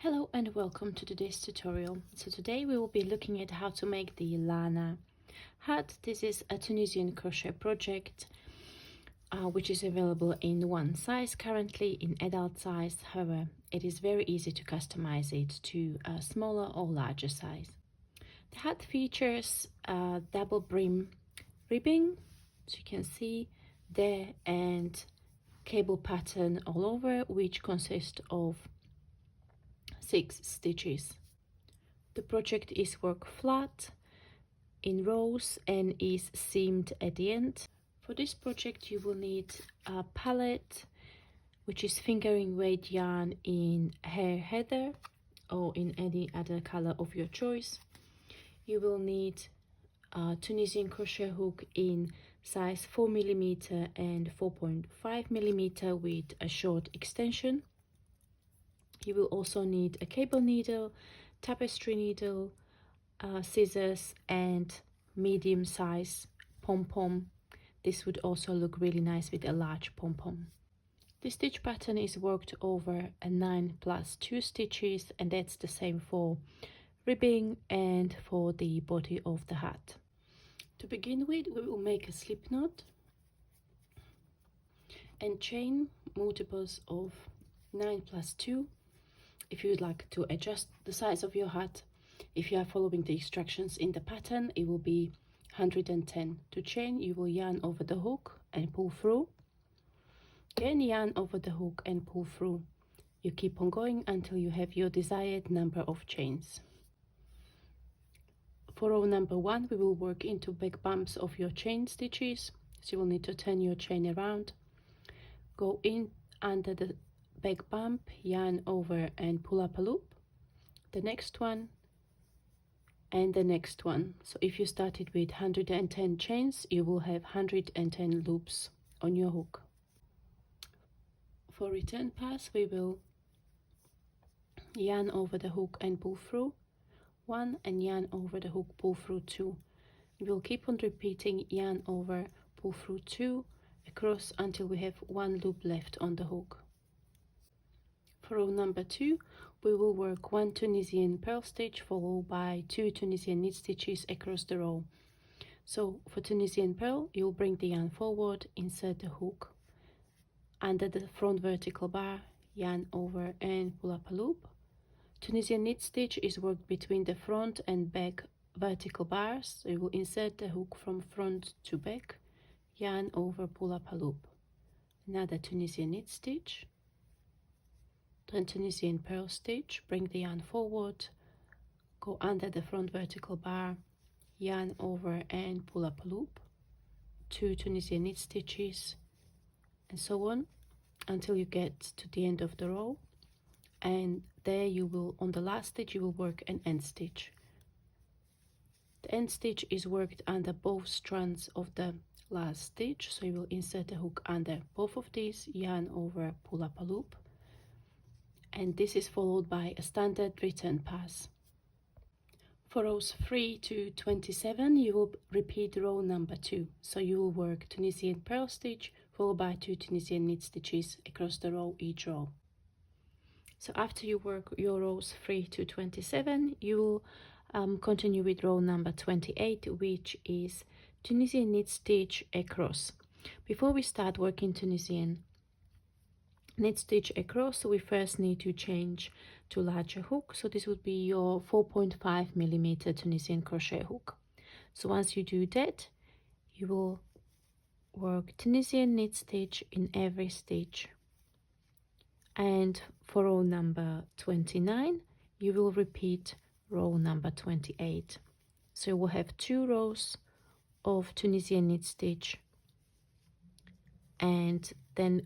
Hello and welcome to today's tutorial. So today we will be looking at how to make the Lana Hat. This is a Tunisian crochet project which is available in one size currently, in adult size. However, it is very easy to customize it to a smaller or larger size. The hat features double brim ribbing, as you can see there, and cable pattern all over, which consists of 6 stitches. The project is work flat in rows and is seamed at the end. For this project you will need a palette, which is fingering weight yarn in hair heather or in any other color of your choice. You will need a Tunisian crochet hook in size 4mm and 4.5mm with a short extension. You will also need a cable needle, tapestry needle, scissors and medium size pom-pom. This would also look really nice with a large pom-pom. The stitch pattern is worked over a 9 plus 2 stitches, and that's the same for ribbing and for the body of the hat. To begin with, we will make a slip knot and chain multiples of 9 plus 2. If you would like to adjust the size of your hat, if you are following the instructions in the pattern, it will be 110. To chain, you will yarn over the hook and pull through. Again, yarn over the hook and pull through. You keep on going until you have your desired number of chains. For row number 1, we will work into back bumps of your chain stitches. So you will need to turn your chain around, go in under the back bump, yarn over and pull up a loop, the next one and the next one. So if you started with 110 chains, you will have 110 loops on your hook. For return pass, we will yarn over the hook and pull through 1 and yarn over the hook, pull through 2. We will keep on repeating yarn over, pull through 2 across until we have 1 loop left on the hook. For row number 2, we will work 1 Tunisian purl stitch followed by 2 Tunisian knit stitches across the row. So for Tunisian purl, you will bring the yarn forward, insert the hook under the front vertical bar, yarn over and pull up a loop. Tunisian knit stitch is worked between the front and back vertical bars. So you will insert the hook from front to back, yarn over, pull up a loop. Another Tunisian knit stitch. Then Tunisian purl stitch, bring the yarn forward, go under the front vertical bar, yarn over and pull up a loop, 2 Tunisian knit stitches, and so on until you get to the end of the row. And there you will, on the last stitch, you will work an end stitch. The end stitch is worked under both strands of the last stitch, so you will insert the hook under both of these, yarn over, pull up a loop, and this is followed by a standard return pass. For rows 3 to 27, you will repeat row number 2. So you will work Tunisian purl stitch followed by 2 Tunisian knit stitches across the row each row. So after you work your rows 3 to 27, you will continue with row number 28, which is Tunisian knit stitch across. Before we start working Tunisian knit stitch across, we first need to change to larger hook. So this would be your 4.5mm Tunisian crochet hook. So once you do that, you will work Tunisian knit stitch in every stitch. And for row number 29, you will repeat row number 28. So you will have 2 rows of Tunisian knit stitch, and then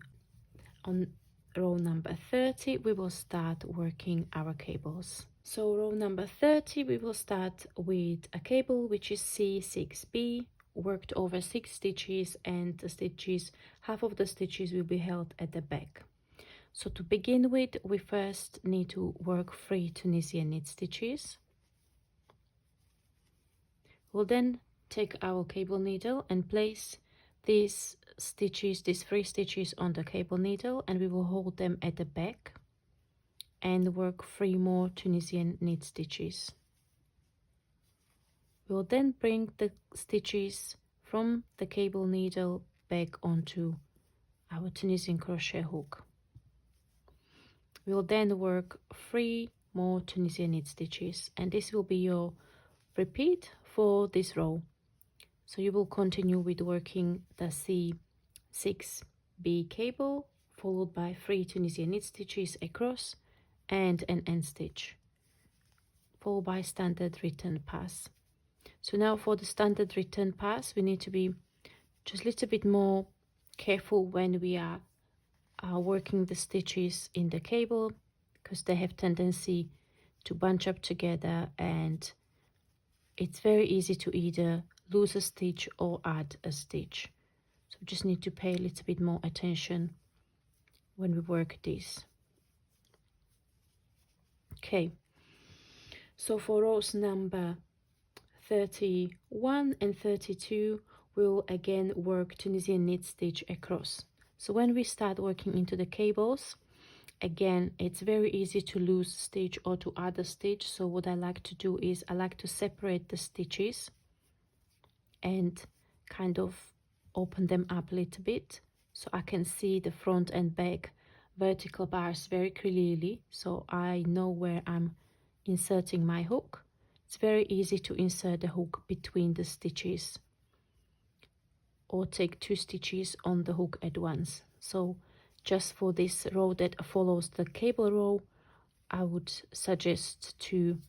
on row number 30 we will start working our cables. So row number 30 we will start with a cable which is C6B, worked over 6 stitches, and the stitches, half of the stitches will be held at the back. So to begin with, we first need to work 3 Tunisian knit stitches. We'll then take our cable needle and place these 3 stitches on the cable needle, and we will hold them at the back and work 3 more Tunisian knit stitches. We'll then bring the stitches from the cable needle back onto our Tunisian crochet hook. We'll then work 3 more Tunisian knit stitches, and this will be your repeat for this row. So you will continue with working the C6B cable, followed by 3 Tunisian knit stitches across and an end stitch, followed by standard return pass. So now for the standard return pass, we need to be just a little bit more careful when we are working the stitches in the cable, because they have tendency to bunch up together, and it's very easy to either lose a stitch or add a stitch. So we just need to pay a little bit more attention when we work this. Okay, so for rows number 31 and 32, we'll again work Tunisian knit stitch across. So when we start working into the cables, again, it's very easy to lose stitch or to add a stitch. So what I like to do is I like to separate the stitches and kind of open them up a little bit so I can see the front and back vertical bars very clearly, so I know where I'm inserting my hook. It's very easy to insert the hook between the stitches or take 2 stitches on the hook at once. So just for this row that follows the cable row, I would suggest to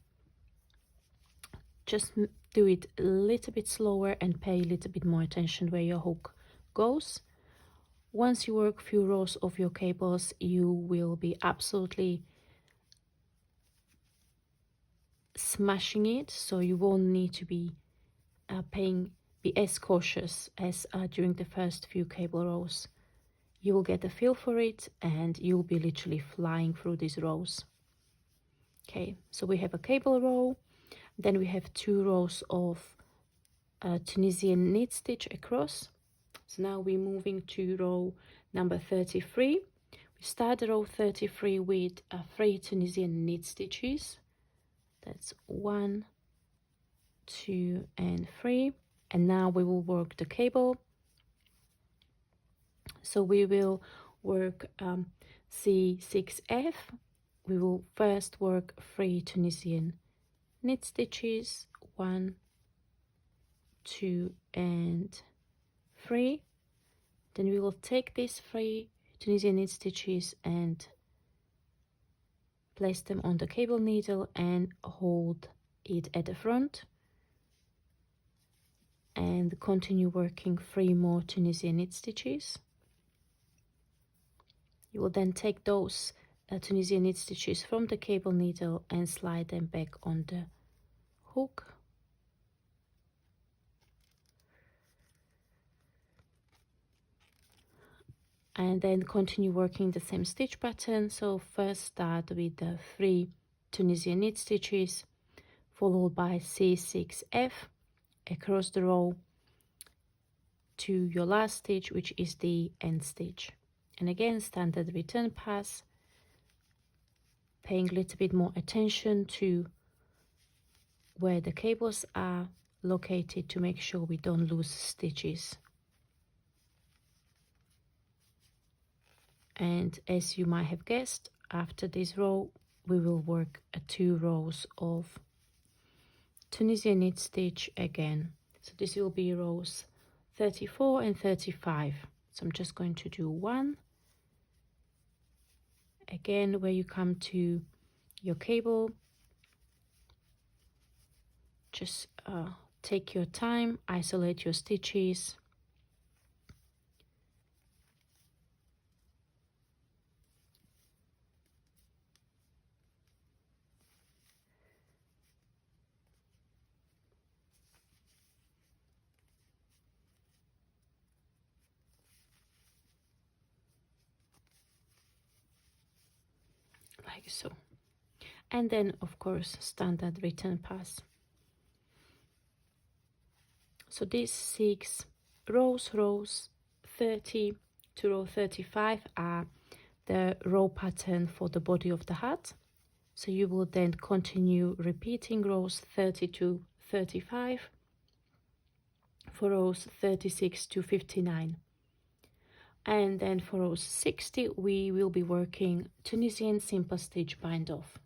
just do it a little bit slower and pay a little bit more attention where your hook goes. Once you work few rows of your cables, you will be absolutely smashing it, so you won't need to be be as cautious as during the first few cable rows. You will get a feel for it and you'll be literally flying through these rows. Okay, so we have a cable row, then we have 2 rows of Tunisian knit stitch across. So now we're moving to row number 33. We start row 33 with 3 Tunisian knit stitches. That's 1, 2 and 3, and now we will work the cable. So we will work C6F. We will first work 3 Tunisian knit stitches, 1, 2 and 3. Then we will take these 3 Tunisian knit stitches and place them on the cable needle and hold it at the front, and continue working 3 more Tunisian knit stitches. You will then take those Tunisian knit stitches from the cable needle and slide them back on the hook. And then continue working the same stitch pattern. So first start with the 3 Tunisian knit stitches, followed by C6F across the row to your last stitch, which is the end stitch. And again, standard return pass, paying a little bit more attention to where the cables are located to make sure we don't lose stitches. And as you might have guessed, after this row we will work 2 rows of Tunisian knit stitch again. So this will be rows 34 and 35. So I'm just going to do 1 again. Where you come to your cable, just take your time, isolate your stitches. Like so. And then of course standard return pass. So these 6 rows 30 to row 35 are the row pattern for the body of the hat. So you will then continue repeating rows 30 to 35 for rows 36 to 59. And then for rows 60 we will be working Tunisian simple stitch bind off.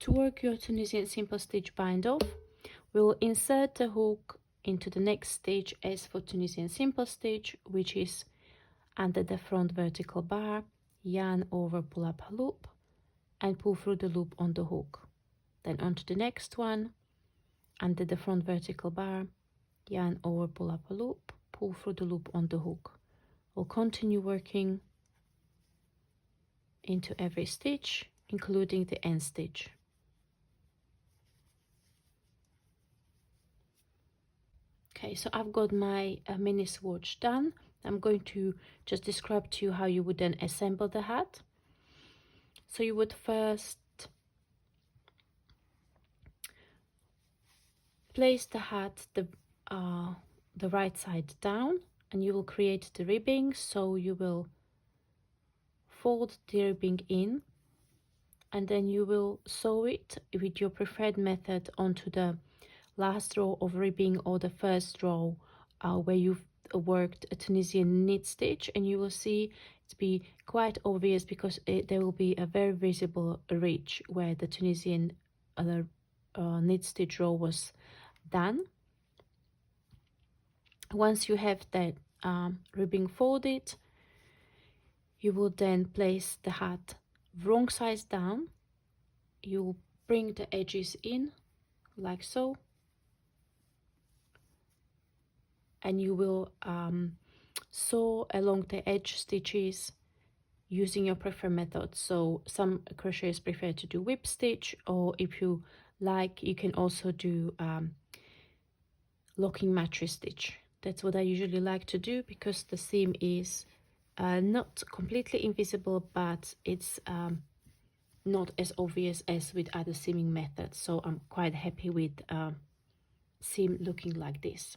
To work your Tunisian simple stitch bind off, we'll insert the hook into the next stitch as for Tunisian simple stitch, which is under the front vertical bar, yarn over, pull up a loop and pull through the loop on the hook. Then onto the next one, under the front vertical bar, yarn over, pull up a loop, pull through the loop on the hook. We'll continue working into every stitch, including the end stitch. Okay, so I've got my mini swatch done. I'm going to just describe to you how you would then assemble the hat. So you would first place the hat the right side down, and you will create the ribbing. So you will fold the ribbing in, and then you will sew it with your preferred method onto the last row of ribbing or the first row where you've worked a Tunisian knit stitch, and you will see it be quite obvious because there will be a very visible ridge where the Tunisian knit stitch row was done. Once you have that ribbing folded, you will then place the hat wrong size down. You will bring the edges in like so, and you will sew along the edge stitches using your preferred method. So some crocheters prefer to do whip stitch, or if you like, you can also do locking mattress stitch. That's what I usually like to do because the seam is not completely invisible, but it's not as obvious as with other seaming methods. So I'm quite happy with seam looking like this.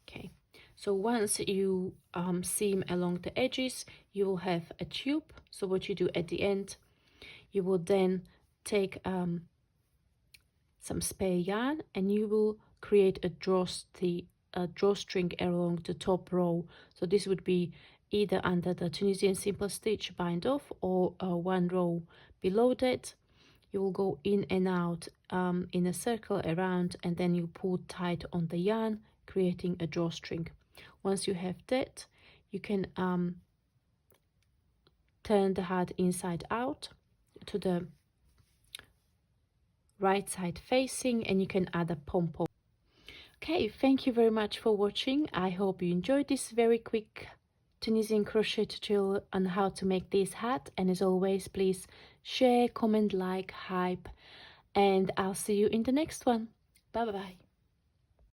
Okay, so once you seam along the edges, you will have a tube. So what you do at the end, you will then take some spare yarn, and you will create a drawstring along the top row. So this would be either under the Tunisian simple stitch bind off or one row below that. You will go in and out in a circle around, and then you pull tight on the yarn, creating a drawstring. Once you have that, you can turn the hat inside out to the right side facing, and you can add a pom-pom. Okay, thank you very much for watching. I hope you enjoyed this very quick Tunisian crochet tutorial on how to make this hat, and as always, please share, comment, like, hype, and I'll see you in the next one. Bye bye.